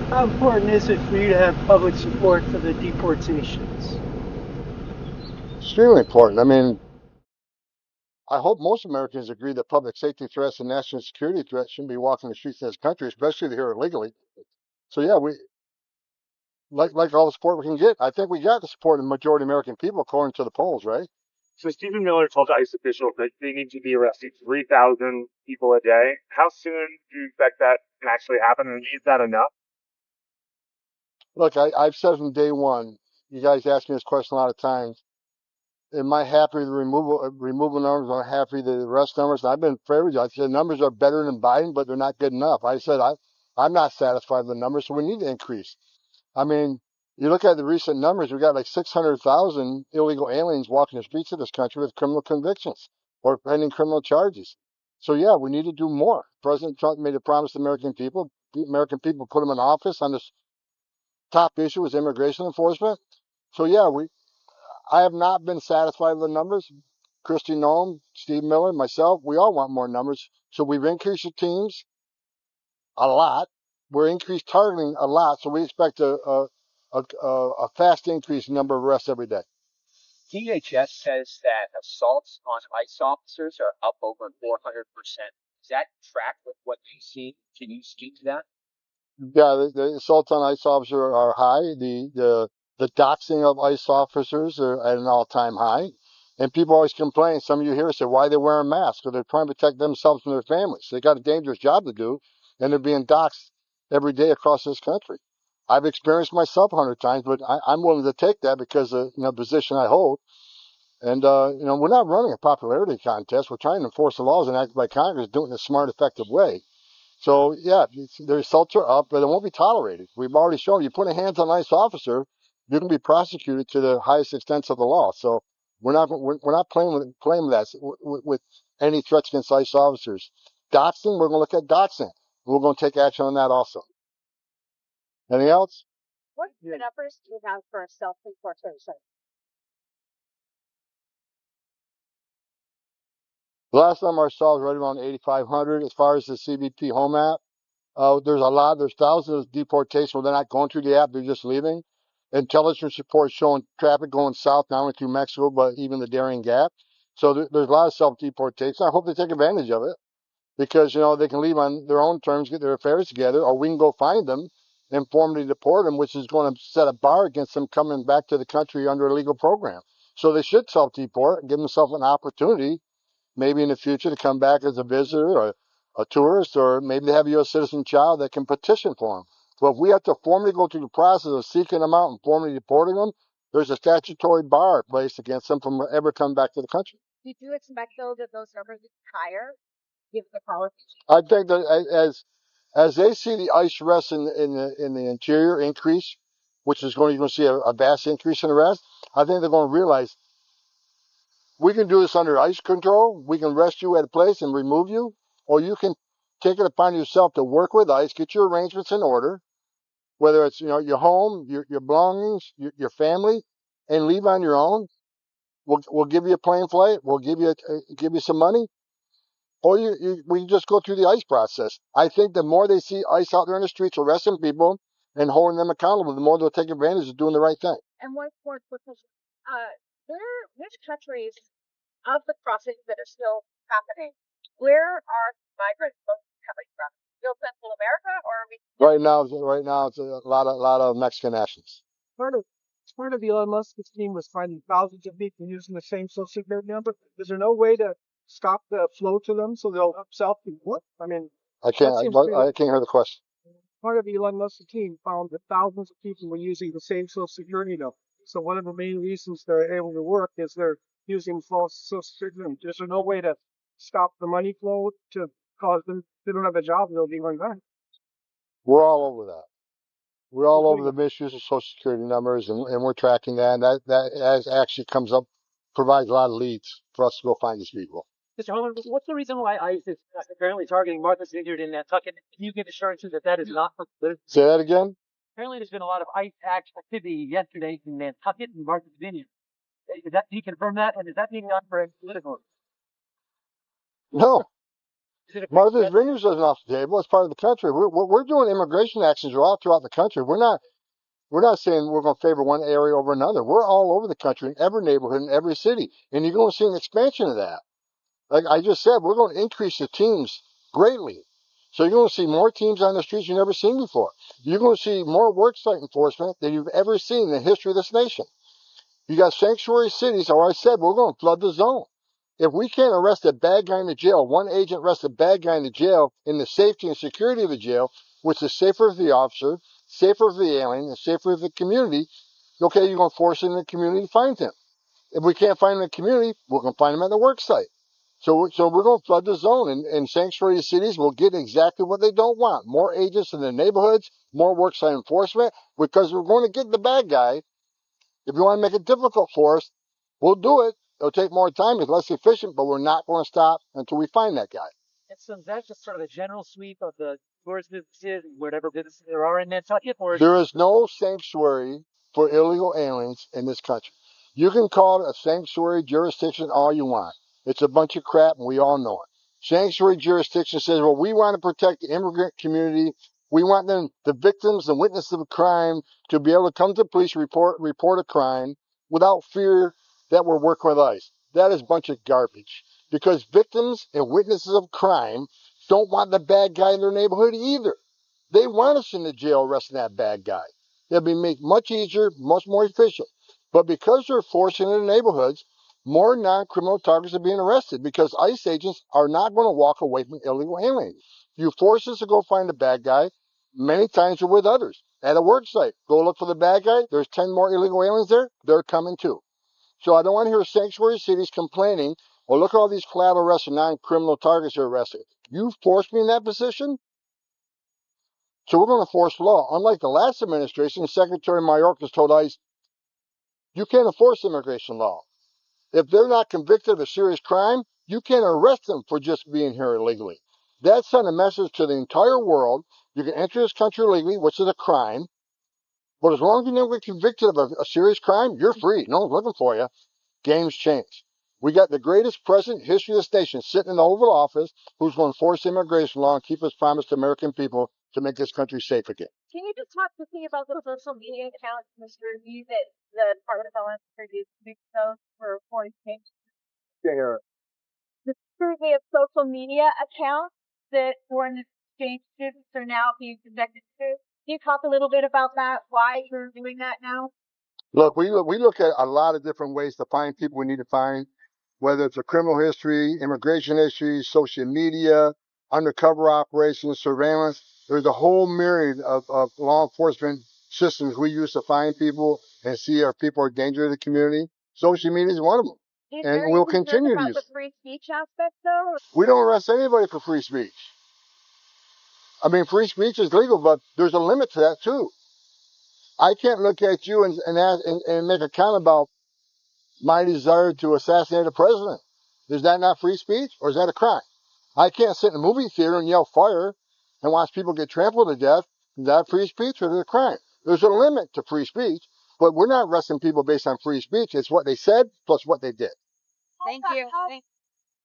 How important is it for you to have public support for the deportations? Extremely important. I mean, I hope most Americans agree that public safety threats and national security threats shouldn't be walking the streets of this country, especially here illegally. So yeah, we like all the support we can get. I think we got the support of the majority of American people, according to the polls, right? So Stephen Miller told ICE officials that they need to be arresting 3,000 people a day. How soon do you expect that can actually happen? And is that enough? Look, I've said from day one. You guys ask me this question a lot of times. Am I happy with the removal numbers? Am I happy with the arrest numbers? I've been fair with you. I said the numbers are better than Biden, but they're not good enough. I said I'm not satisfied with the numbers, so we need to increase. I mean, you look at the recent numbers, we got like 600,000 illegal aliens walking the streets of this country with criminal convictions or pending criminal charges. So yeah, we need to do more. President Trump made a promise to the American people. The American people put him in office on this top issue was immigration enforcement. So yeah, I have not been satisfied with the numbers. Christy Nome, Steve Miller, myself, we all want more numbers. So we've increased the teams a lot. We're increased targeting a lot. So we expect a fast increase in number of arrests every day. DHS says that assaults on ICE officers are up over 400%. Does that track with what you see? Can you speak to that? Yeah, the assaults on ICE officers are high. The doxing of ICE officers are at an all-time high. And people always complain. Some of you here say why they're wearing masks, or they're trying to protect themselves from their families. They got a dangerous job to do, and they're being doxed every day across this country. I've experienced myself 100 times, but I'm willing to take that because of position I hold. And we're not running a popularity contest. We're trying to enforce the laws enacted by Congress, doing it in a smart, effective way. So yeah, the results are up, but it won't be tolerated. We've already shown you put a hands on an ICE officer, you can be prosecuted to the highest extent of the law. So we're not playing with that with any threats against ICE officers. Doxing, we're going to look at doxing. We're going to take action on that also. Anything else? What numbers do you have for self-deportation? The last time I saw was right around 8,500. As far as the CBP home app, there's thousands of deportations where they're not going through the app, they're just leaving. Intelligence reports showing traffic going south, not only through Mexico, but even the Darien Gap. So there's a lot of self-deportation. I hope they take advantage of it because, they can leave on their own terms, get their affairs together, or we can go find them and formally deport them, which is going to set a bar against them coming back to the country under a legal program. So they should self-deport and give themselves an opportunity maybe in the future to come back as a visitor or a tourist, or maybe they have a U.S. citizen child that can petition for them. So if we have to formally go through the process of seeking them out and formally deporting them, there's a statutory bar placed against them from ever coming back to the country. Did you expect, though, that those numbers would be higher, given the policy? I think that as they see the ICE arrests in the interior increase, which is going to see a vast increase in arrests, I think they're going to realize we can do this under ICE control. We can arrest you at a place and remove you, or you can take it upon yourself to work with ICE, get your arrangements in order, whether it's your home, your belongings, your family, and leave on your own. We'll give you a plane flight. We'll give you some money, or we just go through the ICE process. I think the more they see ICE out there in the streets arresting people and holding them accountable, the more they'll take advantage of doing the right thing. And one more quick question. Which countries of the crossings that are still happening, where are migrants mostly coming from? Still Central America, or are we? Right now, it's a lot of Mexican nationals. Part of part of Elon Musk's team was finding thousands of people using the same social security number. Is there no way to stop the flow to them so they'll self-deport? I mean, I that can't. seems I pretty. can't hear the question. Part of Elon Musk's team found that thousands of people were using the same social security number. So one of the main reasons they're able to work is they're using false social security numbers. Is there no way to stop the money flow to cause them? They don't have a job, they'll be run back. We're all over that. We're all over Including the misuse of Social Security numbers, and we're tracking that. And that as actually comes up, provides a lot of leads for us to go find these people. Mr. Homan, what's the reason why ICE is apparently targeting Martha's Vineyard in Nantucket? Can you give assurances that that is not for political? Say that again? Apparently, there's been a lot of ICE activity yesterday in Nantucket and Martha's Vineyard. Do you confirm that? And is that being done for political? No, Martha's Vineyards isn't off the table. It's part of the country. We're doing immigration actions all throughout the country. We're not saying we're going to favor one area over another. We're all over the country, in every neighborhood, in every city. And you're going to see an expansion of that. Like I just said, we're going to increase the teams greatly. So you're going to see more teams on the streets you've never seen before. You're going to see more worksite enforcement than you've ever seen in the history of this nation. You got sanctuary cities, or I said, we're going to flood the zone. If we can't arrest a bad guy in the jail, one agent arrests a bad guy in the jail in the safety and security of the jail, which is safer for the officer, safer for the alien, and safer for the community, okay, you're going to force it in the community to find him. If we can't find him in the community, we're going to find him at the work site. So we're going to flood the zone, and sanctuary cities will get exactly what they don't want. More agents in the neighborhoods, more worksite enforcement, because we're going to get the bad guy. If you want to make it difficult for us, we'll do it. It'll take more time. It's less efficient, but we're not going to stop until we find that guy. And so that's just sort of a general sweep of the tourist businesses, whatever businesses there are in Nantucket, or There is no sanctuary for illegal aliens in this country. You can call it a sanctuary jurisdiction all you want. It's a bunch of crap, and we all know it. Sanctuary jurisdiction says, well, we want to protect the immigrant community. We want them, the victims and witnesses of a crime, to be able to come to the police, report a crime without fear that we're working with ICE. That is a bunch of garbage. Because victims and witnesses of crime don't want the bad guy in their neighborhood either. They want us in the jail arresting that bad guy. It'll be made much easier, much more efficient. But because they're forcing it in the neighborhoods, more non-criminal targets are being arrested because ICE agents are not going to walk away from illegal aliens. You force us to go find the bad guy, many times we're with others. At a work site, go look for the bad guy, there's 10 more illegal aliens there, they're coming too. So I don't want to hear sanctuary cities complaining, well, look at all these collateral arrests and non-criminal targets you're arresting. You forced me in that position? So we're going to force law. Unlike the last administration, Secretary Mayorkas told ICE, you can't enforce immigration law. If they're not convicted of a serious crime, you can't arrest them for just being here illegally. That sent a message to the entire world. You can enter this country illegally, which is a crime, but as long as you never get convicted of a serious crime, you're free. No one's looking for you. Game's changed. We got the greatest president in history of this nation sitting in the Oval Office who's going to force immigration law and keep his promise to American people to make this country safe again. Can you just talk to me about the social media accounts, Mr. V, that the Department of Homeland Security is doing those for foreign exchange? Yeah. The scrutiny of social media accounts that foreign exchange students are now being subjected to. Can you talk a little bit about that? Why you're doing that now? Look, we look at a lot of different ways to find people we need to find, whether it's a criminal history, immigration issues, social media, undercover operations, surveillance. There's a whole myriad of law enforcement systems we use to find people and see if people are a danger to the community. Social media is one of them. And we'll continue to use it. The free speech aspect, though? We don't arrest anybody for free speech. I mean, free speech is legal, but there's a limit to that, too. I can't look at you and make a comment about my desire to assassinate a president. Is that not free speech, or is that a crime? I can't sit in a movie theater and yell fire and watch people get trampled to death. Is that free speech, or is it a crime? There's a limit to free speech, but we're not arresting people based on free speech. It's what they said plus what they did. Thank you.